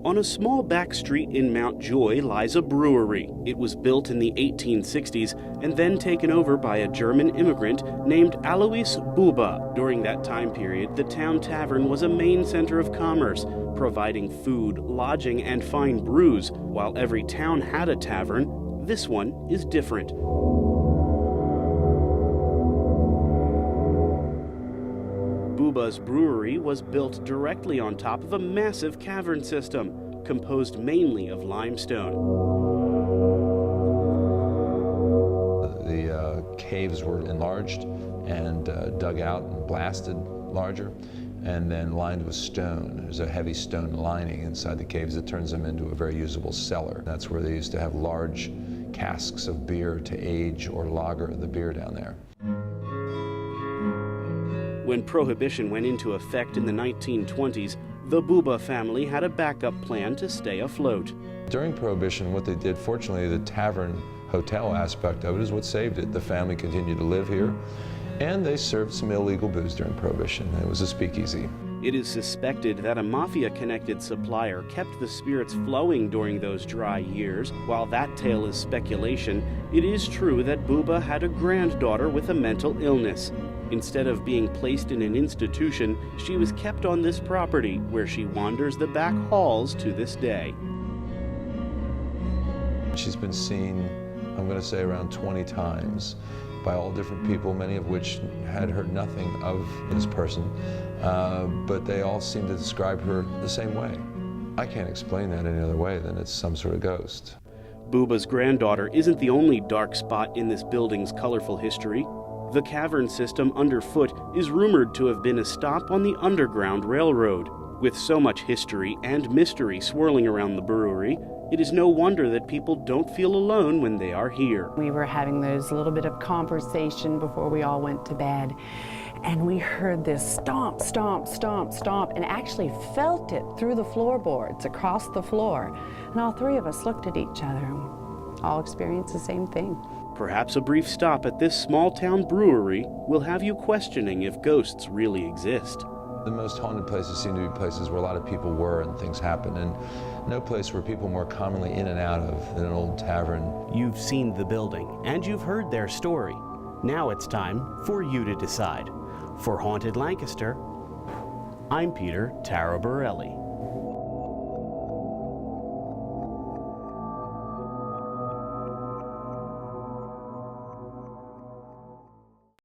On a small back street in Mount Joy lies a brewery. It was built in the 1860s and then taken over by a German immigrant named Alois Bube. During that time period, the town tavern was a main center of commerce, providing food, lodging, and fine brews. While every town had a tavern, this one is different. Bube's brewery was built directly on top of a massive cavern system, composed mainly of limestone. The caves were enlarged and dug out and blasted larger, and then lined with stone. There's a heavy stone lining inside the caves that turns them into a very usable cellar. That's where they used to have large casks of beer to age or lager the beer down there. When Prohibition went into effect in the 1920s, the Bube family had a backup plan to stay afloat. During Prohibition, what they did, fortunately, the tavern hotel aspect of it is what saved it. The family continued to live here, and they served some illegal booze during Prohibition. It was a speakeasy. It is suspected that a mafia-connected supplier kept the spirits flowing during those dry years. While that tale is speculation, it is true that Bube had a granddaughter with a mental illness. Instead of being placed in an institution, she was kept on this property, where she wanders the back halls to this day. She's been seen, I'm going to say, around 20 times by all different people, many of which had heard nothing of this person, but they all seem to describe her the same way. I can't explain that any other way than it's some sort of ghost. Bube's granddaughter isn't the only dark spot in this building's colorful history. The cavern system underfoot is rumored to have been a stop on the Underground Railroad. With so much history and mystery swirling around the brewery, it is no wonder that people don't feel alone when they are here. We were having those little bit of conversation before we all went to bed, and we heard this stomp, stomp, stomp, stomp, and actually felt it through the floorboards across the floor. And all three of us looked at each other, all experienced the same thing. Perhaps a brief stop at this small-town brewery will have you questioning if ghosts really exist. The most haunted places seem to be places where a lot of people were and things happen, and no place where people more commonly in and out of than an old tavern. You've seen the building, and you've heard their story. Now it's time for you to decide. For Haunted Lancaster, I'm Peter Taraborelli.